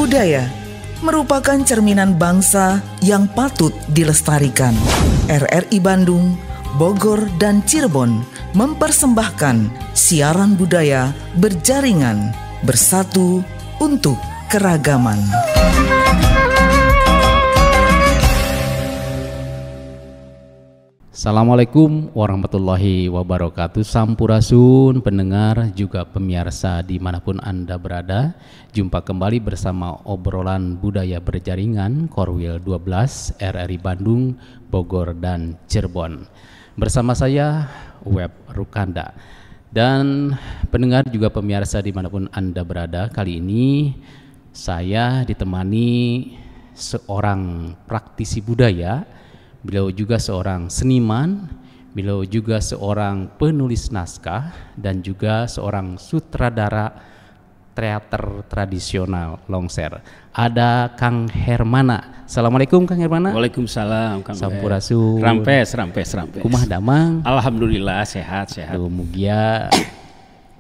Budaya merupakan cerminan bangsa yang patut dilestarikan. RRI Bandung, Bogor, dan Cirebon mempersembahkan siaran budaya berjaringan, bersatu untuk keragaman. Assalamualaikum warahmatullahi wabarakatuh. Sampurasun pendengar juga pemirsa dimanapun Anda berada. Jumpa kembali bersama obrolan budaya berjaringan Korwil 12 RRI Bandung, Bogor, dan Cirebon. Bersama saya Web Rukanda. Dan pendengar juga pemirsa dimanapun Anda berada, kali ini saya ditemani seorang praktisi budaya. Beliau juga seorang seniman, beliau juga seorang penulis naskah, dan juga seorang sutradara teater tradisional Longser. Ada Kang Hermana. Assalamualaikum Kang Hermana. Waalaikumsalam Kang. Sampurasun. Rampes. Kumaha damang? Alhamdulillah sehat. Mugia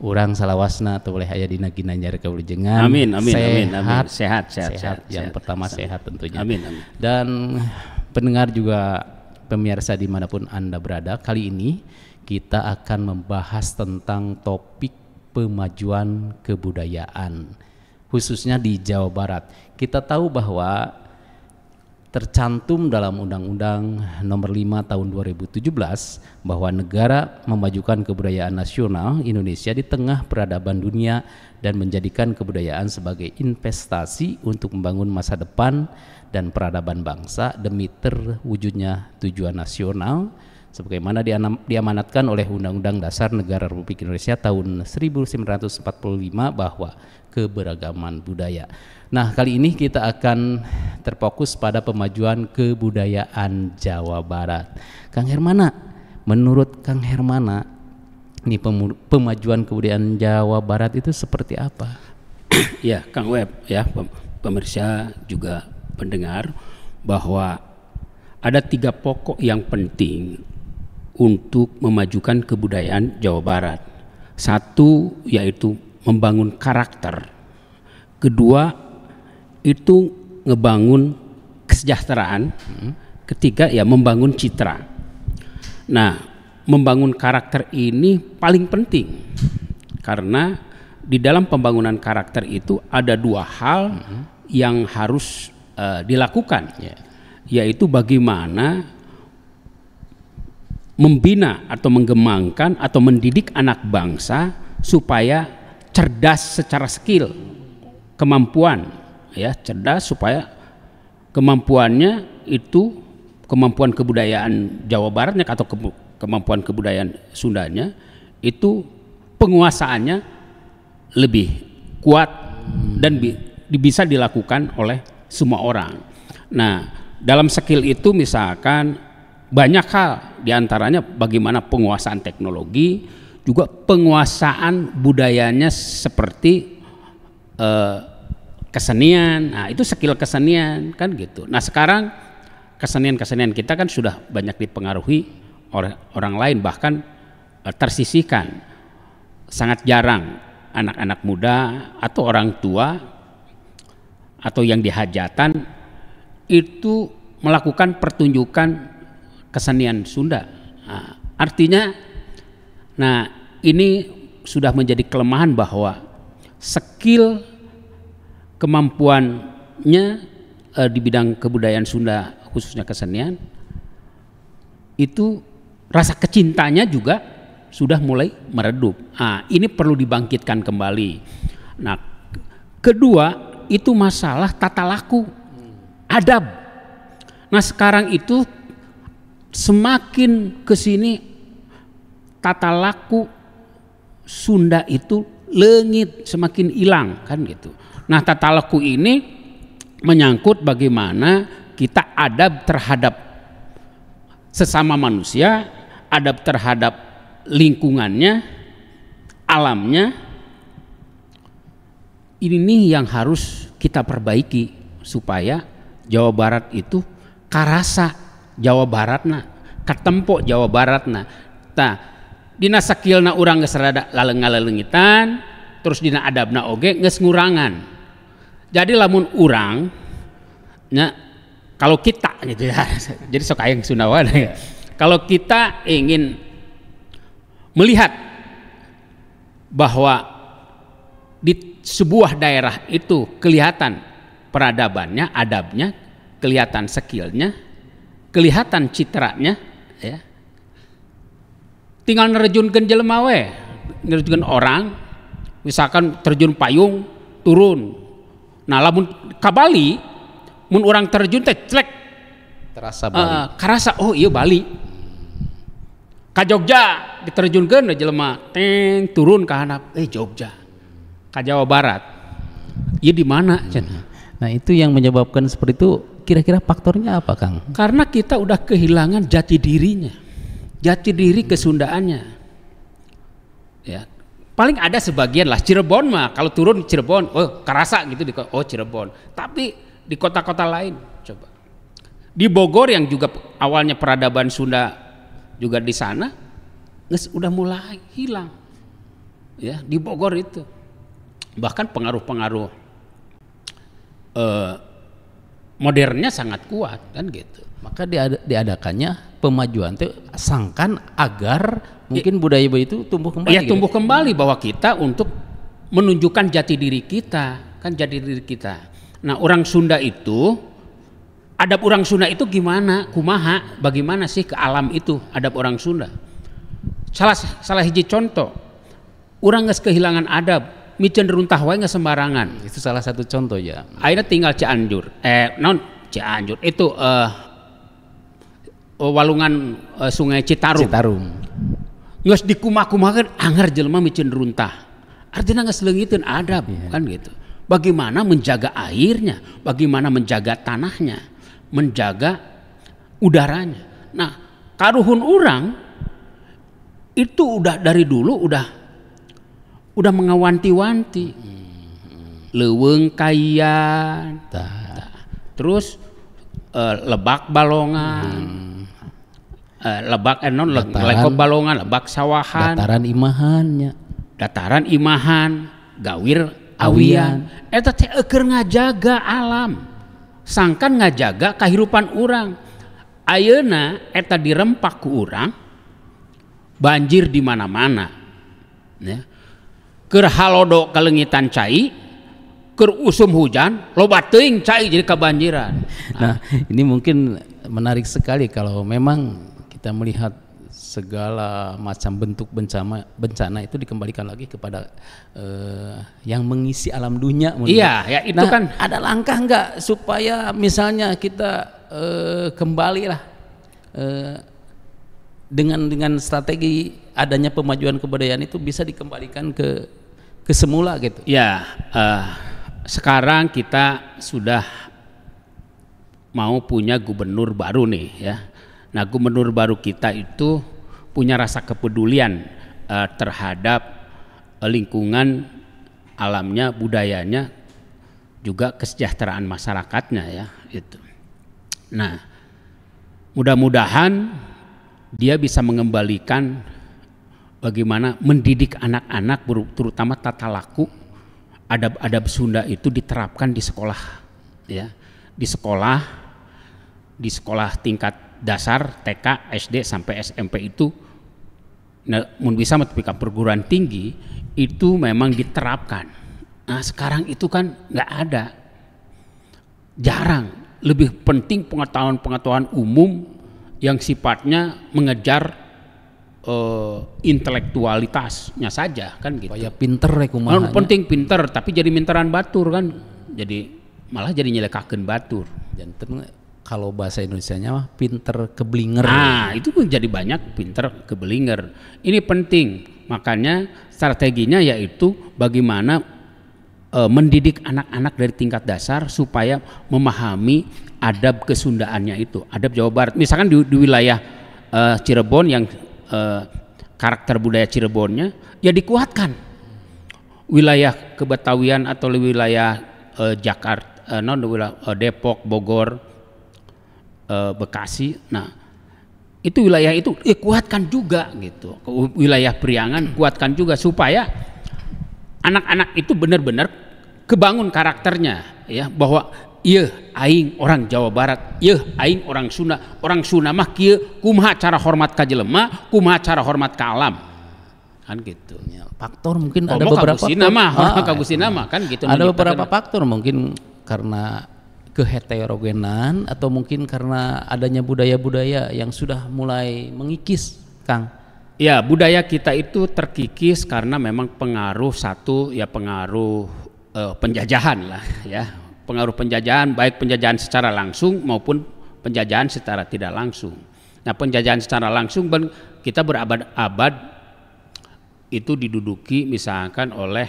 urang salawasna teu boleh aya dina ginanjar kawilujengan. Amin. Sehat. Yang pertama sehat tentunya. Amin. Dan pendengar juga pemirsa dimanapun Anda berada, kali ini kita akan membahas tentang topik pemajuan kebudayaan, khususnya di Jawa Barat. Kita tahu bahwa tercantum dalam Undang-Undang Nomor 5 Tahun 2017 bahwa negara memajukan kebudayaan nasional Indonesia di tengah peradaban dunia dan menjadikan kebudayaan sebagai investasi untuk membangun masa depan dan peradaban bangsa demi terwujudnya tujuan nasional sebagaimana diamanatkan oleh Undang-Undang Dasar Negara Republik Indonesia tahun 1945 bahwa keberagaman budaya. Nah, kali ini kita akan terfokus pada pemajuan kebudayaan Jawa Barat. Kang Hermana, menurut Kang Hermana, ini pemajuan kebudayaan Jawa Barat itu seperti apa? Ya, Kang Web, ya, pemirsa juga pendengar, bahwa ada 3 pokok yang penting untuk memajukan kebudayaan Jawa Barat. 1 yaitu membangun karakter. 2 itu ngebangun kesejahteraan. 3 ya membangun citra. Nah, membangun karakter ini paling penting karena di dalam pembangunan karakter itu ada 2 hal yang harus dilakukan, yaitu bagaimana membina atau mengembangkan atau mendidik anak bangsa supaya cerdas secara skill, kemampuan, ya, cerdas supaya kemampuannya itu kemampuan kebudayaan Jawa Baratnya atau kemampuan kebudayaan Sundanya itu penguasaannya lebih kuat dan bisa dilakukan oleh semua orang. Nah, dalam skill itu misalkan banyak hal, diantaranya bagaimana penguasaan teknologi, juga penguasaan budayanya seperti kesenian. Nah, itu skill kesenian kan gitu. Nah, sekarang kesenian kita kan sudah banyak dipengaruhi oleh orang lain, bahkan tersisihkan. Sangat jarang anak-anak muda atau orang tua atau yang dihajatan itu melakukan pertunjukan kesenian Sunda. Nah, artinya, nah ini sudah menjadi kelemahan bahwa skill kemampuannya di bidang kebudayaan Sunda khususnya kesenian itu rasa kecintanya juga sudah mulai meredup. Nah, ini perlu dibangkitkan kembali. Nah, kedua itu masalah tata laku, adab. Nah, sekarang itu semakin kesini tata laku Sunda itu leungit, semakin hilang kan gitu. Nah, tata laku ini menyangkut bagaimana kita adab terhadap sesama manusia, adab terhadap lingkungannya, alamnya. Ini yang harus kita perbaiki supaya Jawa Barat itu karasa Jawa Baratna, katempo Jawa Baratna. Tah, dina sakilna urang geus rada laleng-laleungitan, terus dina adabna oge geus ngurangan. Jadi lamun urang nya kalau kita gitu ya. Jadi sok aya Sundawan ya. Kalau kita ingin melihat bahwa di sebuah daerah itu kelihatan peradabannya, adabnya, kelihatan skillnya, kelihatan citranya, ya. Tinggal nerjunkeun jelema we, nerjunkeun orang, misalkan terjun payung, turun. Nah, lamun ka Bali, mun urang terjun teh clek terasa Bali. Karasa oh iya Bali. Ka Jogja diterjunkeun jelema, teng turun ka handap, Jogja. Ka Jawa Barat. Ieu di mana? Nah, itu yang menyebabkan seperti itu, kira-kira faktornya apa, Kang? Karena kita udah kehilangan jati dirinya. Jati diri kesundaannya. Ya. Paling ada sebagian lah Cirebon mah, kalau turun Cirebon, oh karasa gitu oh Cirebon. Tapi di kota-kota lain coba. Di Bogor yang juga awalnya peradaban Sunda juga di sana, udah mulai hilang. Ya, di Bogor itu. Bahkan pengaruh-pengaruh modernnya sangat kuat kan gitu. Maka diadakannya pemajuan itu sangkan agar mungkin budaya itu tumbuh kembali. Ya, tumbuh kembali bahwa kita untuk menunjukkan jati diri kita, kan jati diri kita. Nah, orang Sunda itu, adab orang Sunda itu gimana? Kumaha? Bagaimana sih ke alam itu adab orang Sunda? Salah hiji contoh, orang geus kehilangan adab, micen runtah wae geus sembarangan. Itu salah satu contoh ya. Akhirnya tinggal Cianjur. Cianjur itu walungan Sungai Citarum. Geus dikumah-kumahkeun anggar jelema micen runtah. Artinya geus leungiteun adab, kan gitu. Bagaimana menjaga airnya, bagaimana menjaga tanahnya, menjaga udaranya. Nah, karuhun urang itu udah dari dulu udah mengawanti-wanti. Leuweung Kayan, terus Lebak Balongan. Lebak Lekok Balongan, Lebak Sawahan, Dataran Imahan, Gawir Awian. Eta teh keur ngajaga alam. Sangkan ngajaga kahirupan urang. Ayeuna eta dirempak ku urang banjir di mana-mana. Ya. Keur halodo kalengitan cai, keur usum hujan, loba teuing cai jadi kebanjiran. Nah, ini mungkin menarik sekali kalau memang kita melihat segala macam bentuk bencana itu dikembalikan lagi kepada yang mengisi alam dunia. Iya, ya itu nah, kan. Ada langkah nggak supaya misalnya kita kembali lah dengan strategi adanya pemajuan kebudayaan itu bisa dikembalikan ke semula gitu. Ya, sekarang kita sudah mau punya gubernur baru nih ya. Nah, gubernur baru kita itu punya rasa kepedulian terhadap lingkungan alamnya, budayanya, juga kesejahteraan masyarakatnya ya itu. Nah, mudah-mudahan dia bisa mengembalikan bagaimana mendidik anak-anak, terutama tata laku, adab-adab Sunda itu diterapkan di sekolah ya. Di sekolah tingkat dasar TK, SD sampai SMP itu, nah, mun bisa tingkat perguruan tinggi itu memang diterapkan. Nah, sekarang itu kan nggak ada, jarang. Lebih penting pengetahuan umum yang sifatnya mengejar intelektualitasnya saja kan gitu. Kayak pinter ya kumahanya. Penting pinter, tapi jadi minteran batur kan, jadi malah jadi nyelekakeun batur. Janten kalau bahasa Indonesianya mah pinter keblinger. Nah, itu menjadi banyak pinter keblinger. Ini penting, makanya strateginya yaitu bagaimana mendidik anak-anak dari tingkat dasar supaya memahami adab kesundaannya itu, adab Jawa Barat. Misalkan di wilayah Cirebon yang karakter budaya Cirebonnya ya dikuatkan. Wilayah Kebetawian atau wilayah Jakarta, Depok, Bogor, Bekasi, nah itu wilayah itu kuatkan juga gitu. Wilayah Priangan kuatkan juga supaya anak-anak itu benar-benar kebangun karakternya ya, bahwa ieu aing orang Jawa Barat, ieu aing orang Sunda. Orang Sunda mah kieu kumaha cara hormat ka jelema, kumaha cara hormat ka alam. Kan gitu. Ya, faktor mungkin ada beberapa kagusina mah kan gitu. Ada beberapa faktor mungkin karena keheterogenan atau mungkin karena adanya budaya-budaya yang sudah mulai mengikis, Kang. Ya, budaya kita itu terkikis karena memang pengaruh penjajahan lah ya. Pengaruh penjajahan, baik penjajahan secara langsung maupun penjajahan secara tidak langsung. Nah, penjajahan secara langsung kita berabad-abad itu diduduki misalkan oleh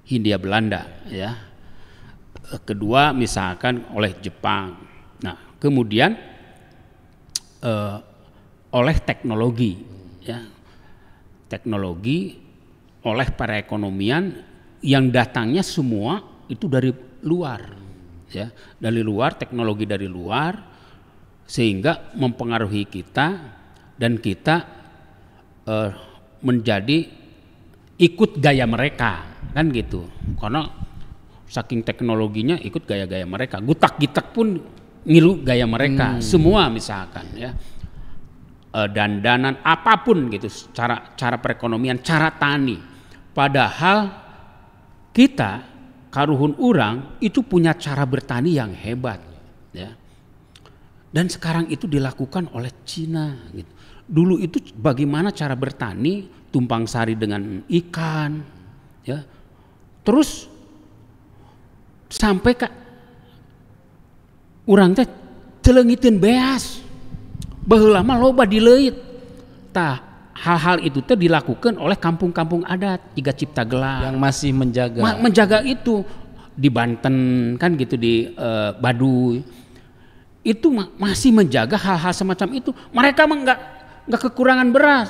Hindia Belanda ya. Kedua misalkan oleh Jepang. Nah, kemudian oleh teknologi ya. Teknologi oleh perekonomian yang datangnya semua itu dari luar ya. Dari luar, teknologi dari luar, sehingga mempengaruhi kita dan kita menjadi ikut gaya mereka kan gitu. Karena saking teknologinya ikut gaya-gaya mereka. Gutak-gitak pun ngilu gaya mereka. Semua misalkan ya. Dandanan apapun gitu, cara perekonomian, cara tani. Padahal kita karuhun urang itu punya cara bertani yang hebat ya. Dan sekarang itu dilakukan oleh Cina gitu. Dulu itu bagaimana cara bertani tumpang sari dengan ikan ya. Terus sampai ke urang teh teleungiteun beas. Baheula mah loba di leuit. Tah, hal-hal itu teh dilakukan oleh kampung-kampung adat Iga Cipta Gelar yang masih menjaga menjaga itu di Banten kan gitu, di Baduy. Itu masih menjaga hal-hal semacam itu. Mereka mah enggak kekurangan beras.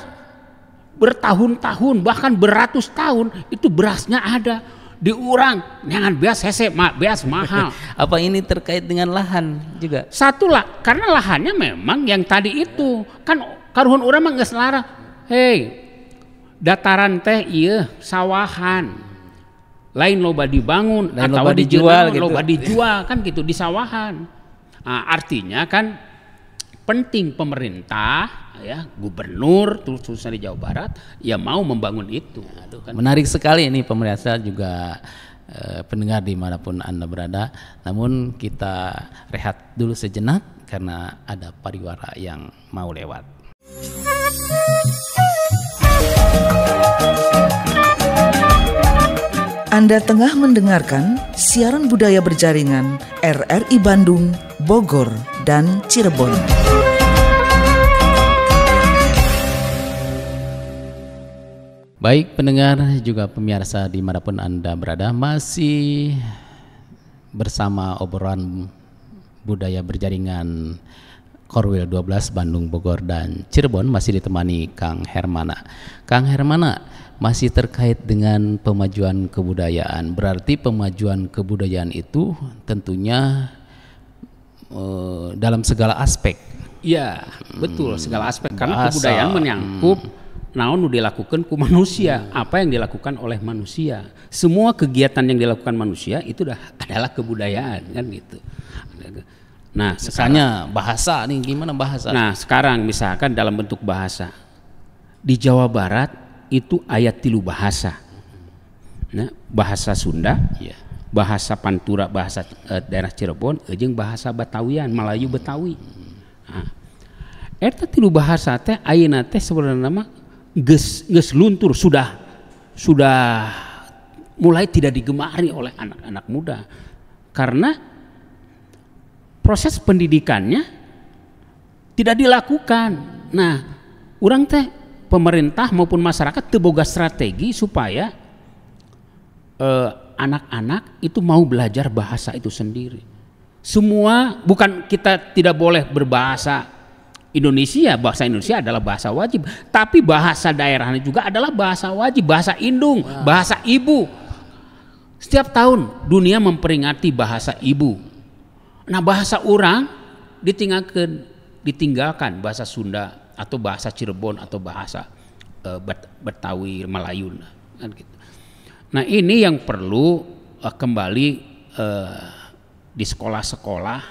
Bertahun-tahun bahkan beratus tahun itu berasnya ada. Diurang jangan beas hese beas mahal. Apa ini terkait dengan lahan juga? Satu lah, karena lahannya memang yang tadi itu kan karuhun urang mah geus larang. Hei, dataran teh ieu sawahan. Lain loba dibangun atau loba dijual gitu. Loba dijual kan gitu di sawahan. Nah, artinya kan penting pemerintah ya, gubernur khususnya di Jawa Barat ya mau membangun itu. Kan. Menarik sekali ini pemirsa juga pendengar dimanapun Anda berada. Namun kita rehat dulu sejenak karena ada pariwara yang mau lewat. Anda tengah mendengarkan siaran budaya berjaringan RRI Bandung, Bogor, dan Cirebon. Baik pendengar juga pemirsa dimanapun Anda berada, masih bersama obrolan budaya berjaringan Korwil 12 Bandung, Bogor, dan Cirebon, masih ditemani Kang Hermana. Kang Hermana, masih terkait dengan pemajuan kebudayaan. Berarti pemajuan kebudayaan itu tentunya dalam segala aspek. Iya, betul, segala aspek. Karena kebudayaan menyangkut naon dilakukan ku manusia, apa yang dilakukan oleh manusia. Semua kegiatan yang dilakukan manusia itu adalah kebudayaan kan gitu. Nah, misalnya bahasa nih, gimana bahasa? Nah, sekarang misalkan dalam bentuk bahasa. Di Jawa Barat itu ayat 3 bahasa. Nah, bahasa Sunda, bahasa Pantura, bahasa daerah Cirebon, jeung bahasa Batawian, Melayu Betawi. Nah, eta 3 bahasa teh ayeuna teh sebenarnya mah geus luntur, sudah mulai tidak digemari oleh anak-anak muda karena proses pendidikannya tidak dilakukan. Nah, urang teh pemerintah maupun masyarakat teu boga strategi supaya anak-anak itu mau belajar bahasa itu sendiri. Semua, bukan kita tidak boleh berbahasa Indonesia, bahasa Indonesia adalah bahasa wajib, tapi bahasa daerahnya juga adalah bahasa wajib, bahasa indung, bahasa ibu. Setiap tahun dunia memperingati bahasa ibu. Nah, bahasa orang ditinggalkan bahasa Sunda atau bahasa Cirebon atau bahasa Betawi, Melayu kan gitu. Nah ini yang perlu kembali di sekolah-sekolah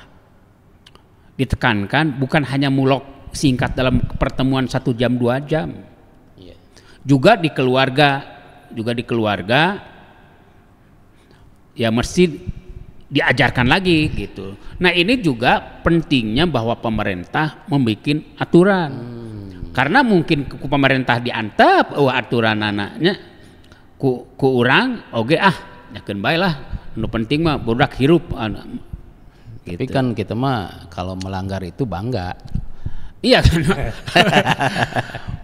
ditekankan, bukan hanya mulok singkat dalam pertemuan 1 jam 2 jam, juga di keluarga ya mesti diajarkan lagi gitu. Nah ini juga pentingnya bahwa pemerintah membuat aturan, karena mungkin ku pemerintah diantep aturan anaknya ku urang oge nyakeun bae lah, nu penting mah budak hirup gitu. Tapi kan kita mah kalau melanggar itu bangga. Iya kan.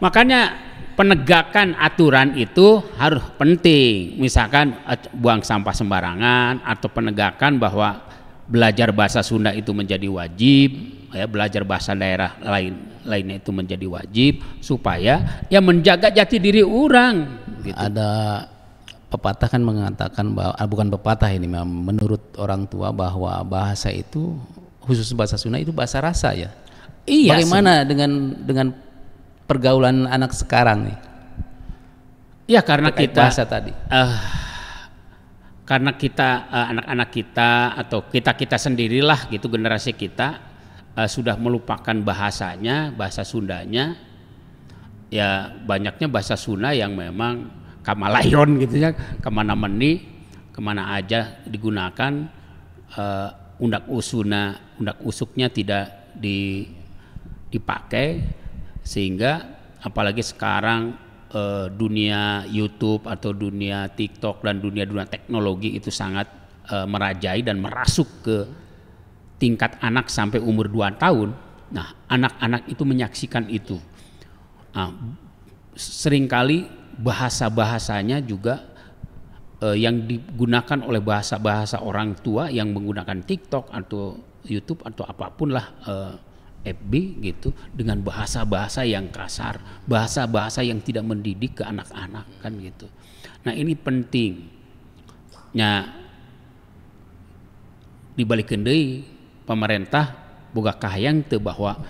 Makanya penegakan aturan itu harus penting. Misalkan buang sampah sembarangan, atau penegakan bahwa belajar bahasa Sunda itu menjadi wajib, ya, belajar bahasa daerah lainnya itu menjadi wajib, supaya ya menjaga jati diri orang gitu. Ada pepatah kan mengatakan bahwa bukan pepatah ini, menurut orang tua bahwa bahasa itu, khusus bahasa Sunda itu bahasa rasa ya. Iya. Bagaimana dengan pergaulan anak sekarang nih? Ya karena kita bahasa tadi. Karena kita anak-anak kita atau kita sendirilah gitu, generasi kita sudah melupakan bahasanya, bahasa Sundanya. Ya banyaknya bahasa Sunda yang memang kamalayon gitu ya, kemana aja digunakan, undak usuknya tidak dipakai, sehingga apalagi sekarang dunia YouTube atau dunia TikTok dan dunia teknologi itu sangat merajai dan merasuk ke tingkat anak sampai umur 2 tahun. Nah anak-anak itu menyaksikan itu. Seringkali bahasanya juga yang digunakan oleh bahasa orang tua yang menggunakan TikTok atau YouTube atau apapun lah, FB gitu, dengan bahasa yang kasar, bahasa yang tidak mendidik ke anak-anak kan gitu. Nah ini pentingnya dibalikeun deui pemerintah boga kahayang teu bahwa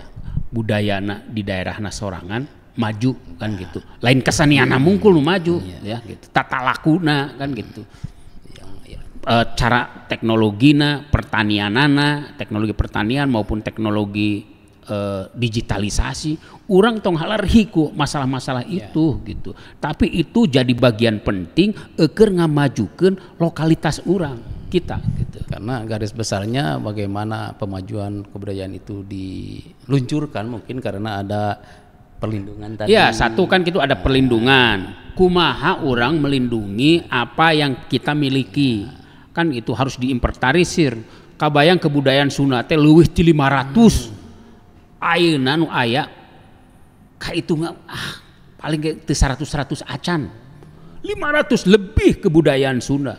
budayana di daerahna sorangan maju kan gitu. Lain kesenianna mungkul nu maju ya gitu. Tata lakuna kan gitu. Cara teknologina, pertanianana, teknologi pertanian maupun teknologi digitalisasi, urang tong halarhi ku masalah-masalah itu gitu. Tapi itu jadi bagian penting keur ngamajukeun lokalitas urang kita gitu. Karena garis besarnya bagaimana pemajuan kebudayaan itu diluncurkan, mungkin karena ada perlindungan tadi. Ya, satu kan gitu, ada perlindungan. Kumaha orang melindungi apa yang kita miliki. Kan itu harus diinventarisir. Kabayang kebudayaan Sunda teh leuwih ti 500. Ayeuna nu aya ka itu paling ge teu 100 acan. 500 lebih kebudayaan Sunda.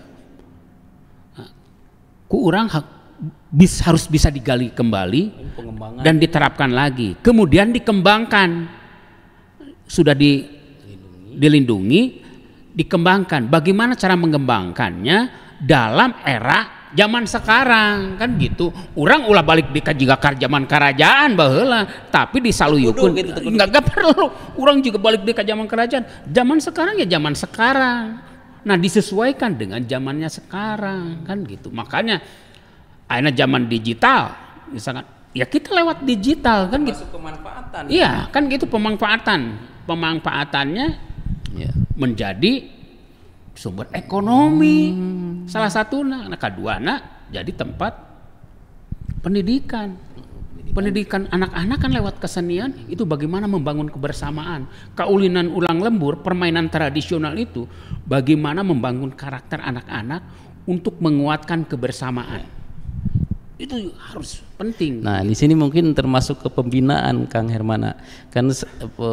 Ku urang harus bisa digali kembali dan diterapkan lagi. Kemudian dikembangkan. Sudah dilindungi, dikembangkan. Bagaimana cara mengembangkannya dalam era zaman sekarang kan gitu. Orang ulah balik di kajiga zaman kerajaan baheula, tapi disaluyukeun gitu, enggak perlu. Orang juga balik di zaman kerajaan. Zaman sekarang ya zaman sekarang. Nah, disesuaikan dengan zamannya sekarang kan gitu. Makanya ayeuna zaman digital misalkan, ya kita lewat digital kan gitu. Pemanfaatan. Iya, kan gitu pemanfaatannya menjadi sumber ekonomi salah satunya. Nah kaduana jadi tempat pendidikan anak-anak kan lewat kesenian itu bagaimana membangun kebersamaan, kaulinan ulang lembur, permainan tradisional itu bagaimana membangun karakter anak-anak untuk menguatkan kebersamaan. Itu harus penting. Nah, di sini mungkin termasuk ke pembinaan Kang Hermana. Kan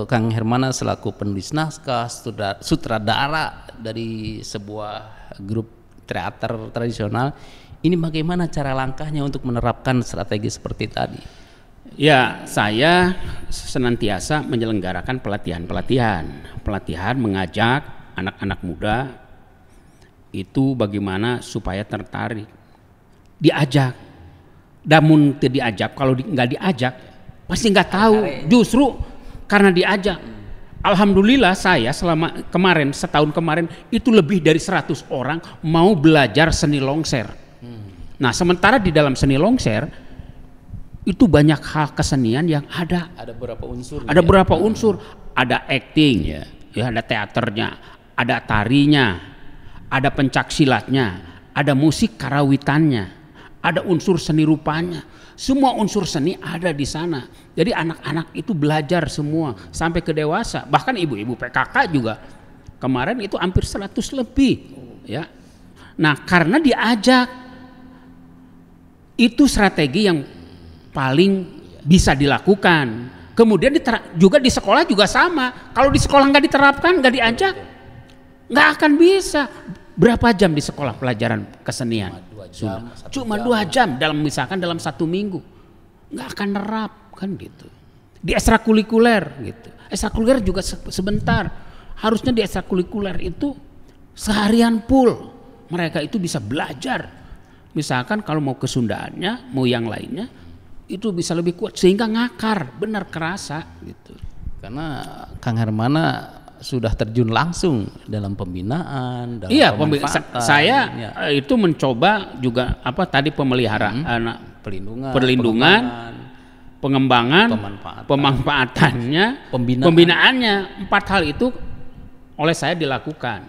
Kang Hermana selaku penulis naskah, sutradara dari sebuah grup teater tradisional, ini bagaimana cara langkahnya untuk menerapkan strategi seperti tadi? Ya, saya senantiasa menyelenggarakan pelatihan mengajak anak-anak muda itu bagaimana supaya tertarik, diajak. Damun teu diajak, kalau nggak diajak pasti nggak tahu. Justru karena diajak Alhamdulillah saya selama kemarin, setahun kemarin itu lebih dari 100 orang mau belajar seni longser. Nah sementara di dalam seni longser itu banyak hal kesenian yang ada beberapa unsur. Ada beberapa unsur, ada acting, ya ada teaternya, ada tarinya, ada pencak silatnya, ada musik karawitannya, ada unsur seni rupanya. Semua unsur seni ada di sana. Jadi anak-anak itu belajar semua sampai ke dewasa. Bahkan ibu-ibu PKK juga kemarin itu hampir 100 lebih, ya. Nah, karena diajak, itu strategi yang paling bisa dilakukan. Kemudian juga di sekolah juga sama. Kalau di sekolah nggak diterapkan, nggak diajak, nggak akan bisa. Berapa jam di sekolah pelajaran kesenian? Cuma 2 jam dalam misalkan dalam 1 minggu, nggak akan nerap kan gitu. Di ekstrakurikuler gitu, ekstrakurikuler juga sebentar. Harusnya di ekstrakurikuler itu seharian full. Mereka itu bisa belajar. Misalkan kalau mau kesundaannya, mau yang lainnya, itu bisa lebih kuat sehingga ngakar, benar kerasa gitu. Karena Kang Hermana sudah terjun langsung dalam pembinaan, dalam pemanfaatan. Saya itu mencoba juga tadi pemeliharaan, perlindungan, pengembangan, pemanfaatannya, pembinaannya. 4 hal itu oleh saya dilakukan.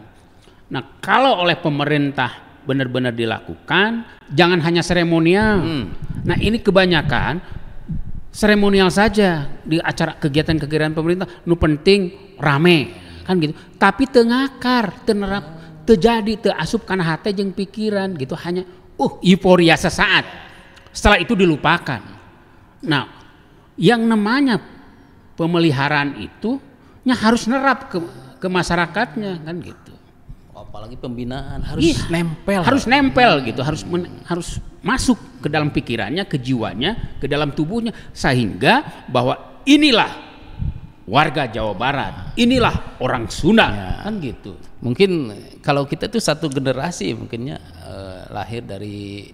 Nah, kalau oleh pemerintah benar-benar dilakukan, jangan hanya seremonial. Nah, ini kebanyakan seremonial saja di acara kegiatan-kegiatan pemerintah. Nu penting rame kan gitu. Tapi teu ngakar, teu nerap, teu jadi, teu asup kana hate jeung pikiran gitu. Hanya euforia sesaat. Setelah itu dilupakan. Nah, yang namanya pemeliharaan itu harus nerap ke masyarakatnya kan gitu. Apalagi pembinaan harus nempel gitu, harus masuk ke dalam pikirannya, ke jiwanya, ke dalam tubuhnya, sehingga bahwa inilah warga Jawa Barat, inilah orang Sunda kan gitu. Mungkin kalau kita tuh satu generasi mungkinnya lahir dari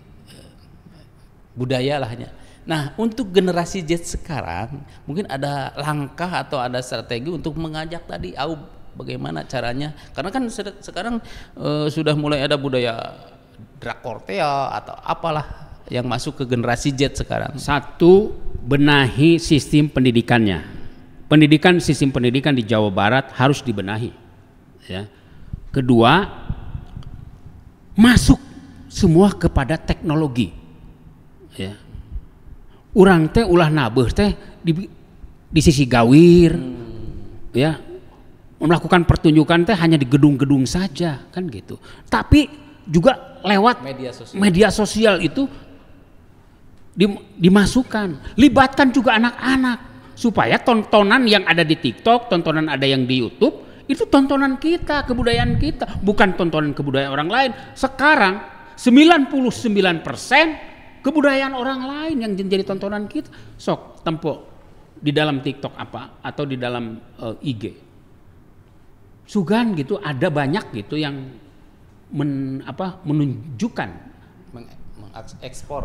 budaya lahnya. Nah, untuk generasi Z sekarang mungkin ada langkah atau ada strategi untuk mengajak tadi bagaimana caranya? Karena kan sekarang sudah mulai ada budaya drakortea atau apalah yang masuk ke generasi Z sekarang. Satu, benahi sistem pendidikannya. Sistem pendidikan di Jawa Barat harus dibenahi. Ya. Kedua, masuk semua kepada teknologi. Ya. Urang teh ulah nabeuh teh di sisi gawir, ya. Melakukan pertunjukan teh hanya di gedung-gedung saja kan gitu. Tapi juga lewat media sosial itu dimasukkan, libatkan juga anak-anak supaya tontonan yang ada di TikTok, tontonan ada yang di YouTube itu tontonan kita, kebudayaan kita, bukan tontonan kebudayaan orang lain. Sekarang 99% kebudayaan orang lain yang menjadi tontonan kita. Sok tempo di dalam TikTok atau di dalam IG. Sugan gitu ada banyak gitu yang menunjukkan,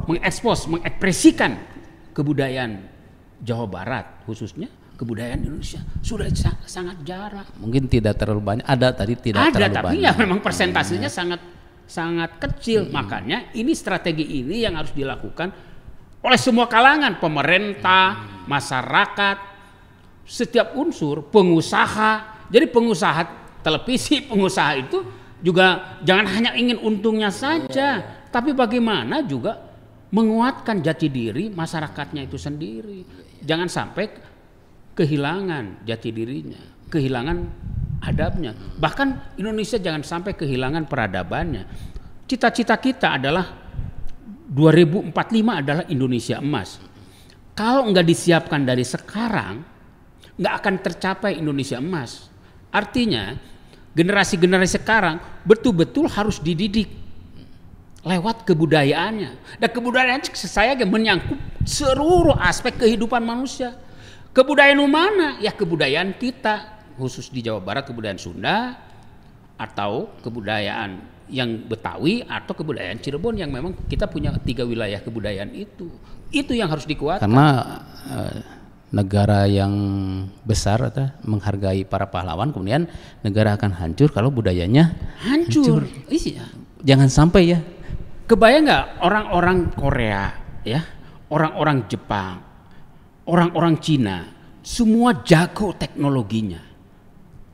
mengekspresikan kebudayaan Jawa Barat, khususnya kebudayaan Indonesia sudah sangat jarang. Mungkin tidak terlalu banyak, terlalu banyak. Tapi ya memang persentasenya sangat kecil. Makanya ini strategi ini yang harus dilakukan oleh semua kalangan, pemerintah, masyarakat, setiap unsur, pengusaha. Jadi pengusaha televisi, pengusaha itu juga jangan hanya ingin untungnya saja, tapi bagaimana juga menguatkan jati diri masyarakatnya itu sendiri. Jangan sampai kehilangan jati dirinya, kehilangan adabnya. Bahkan Indonesia jangan sampai kehilangan peradabannya. Cita-cita kita adalah 2045 adalah Indonesia emas. Kalau nggak disiapkan dari sekarang, nggak akan tercapai Indonesia emas. Artinya generasi-generasi sekarang betul-betul harus dididik lewat kebudayaannya. Dan kebudayaan saya menyangkut seluruh aspek kehidupan manusia. Kebudayaan mana? Ya kebudayaan kita, khusus di Jawa Barat kebudayaan Sunda, atau kebudayaan yang Betawi, atau kebudayaan Cirebon yang memang kita punya 3 wilayah kebudayaan itu. Itu yang harus dikuatkan. Karena negara yang besar atau menghargai para pahlawan, kemudian negara akan hancur kalau budayanya hancur. Iya. Jangan sampai ya. Kebayang nggak orang-orang Korea, ya, orang-orang Jepang, orang-orang Cina, semua jago teknologinya,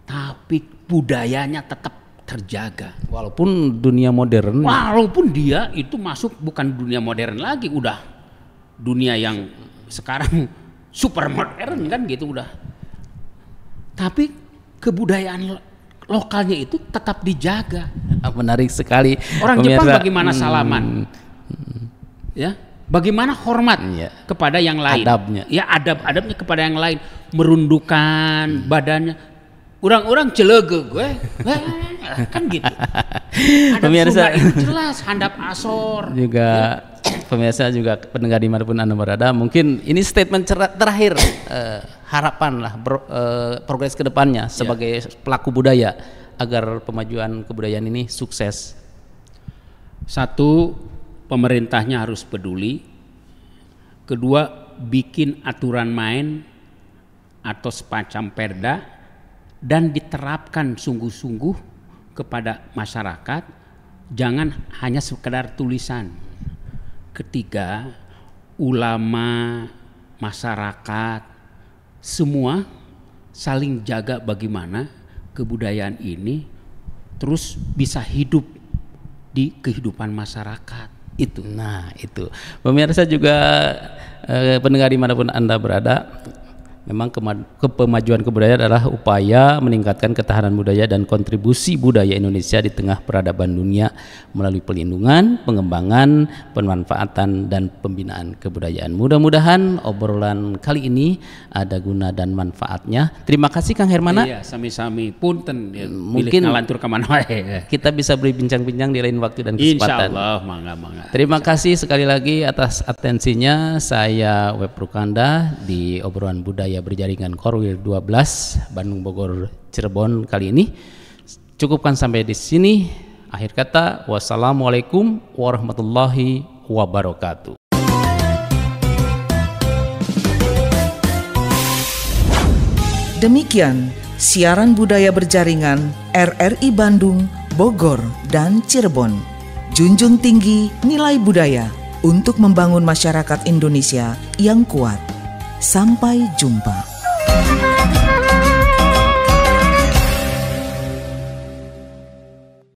tapi budayanya tetap terjaga. Walaupun dunia modern. Walaupun dia itu masuk bukan dunia modern lagi, udah dunia yang sekarang super modern kan gitu udah. Tapi kebudayaan lokalnya itu tetap dijaga. Menarik sekali. Orang Jepang bagaimana salaman? Ya, bagaimana hormat kepada yang lain? Adabnya. Ya, adabnya kepada yang lain, merundukkan badannya. Orang-orang celege gue, kan gitu. Pemirsa itu jelas, handap asor. Juga pemirsa juga pendengar dimanapun Anda berada, mungkin ini statement terakhir harapan lah progres kedepannya sebagai pelaku budaya agar pemajuan kebudayaan ini sukses. Satu, pemerintahnya harus peduli. Kedua, bikin aturan main atau semacam perda dan diterapkan sungguh-sungguh kepada masyarakat, jangan hanya sekedar tulisan. Ketiga, ulama, masyarakat, semua saling jaga bagaimana kebudayaan ini terus bisa hidup di kehidupan masyarakat. Itu. Nah itu, pemirsa juga pendengar dimanapun Anda berada, memang kemajuan kebudayaan adalah upaya meningkatkan ketahanan budaya dan kontribusi budaya Indonesia di tengah peradaban dunia melalui pelindungan, pengembangan, pemanfaatan, dan pembinaan kebudayaan. Mudah-mudahan obrolan kali ini ada guna dan manfaatnya. Terima kasih Kang Hermana. Iya, sami-sami. Punten. Mungkin ngalantur kemana wae. Kita bisa berbincang-bincang di lain waktu dan kesempatan. Insyaallah, mangga. Terima kasih sekali lagi atas atensinya. Saya Web Rukanda di obrolan budaya berjaringan Korwil 12 Bandung Bogor Cirebon kali ini. Cukupkan sampai di sini. Akhir kata, wassalamualaikum warahmatullahi wabarakatuh. Demikian siaran budaya berjaringan RRI Bandung, Bogor, dan Cirebon. Junjung tinggi nilai budaya untuk membangun masyarakat Indonesia yang kuat. Sampai jumpa.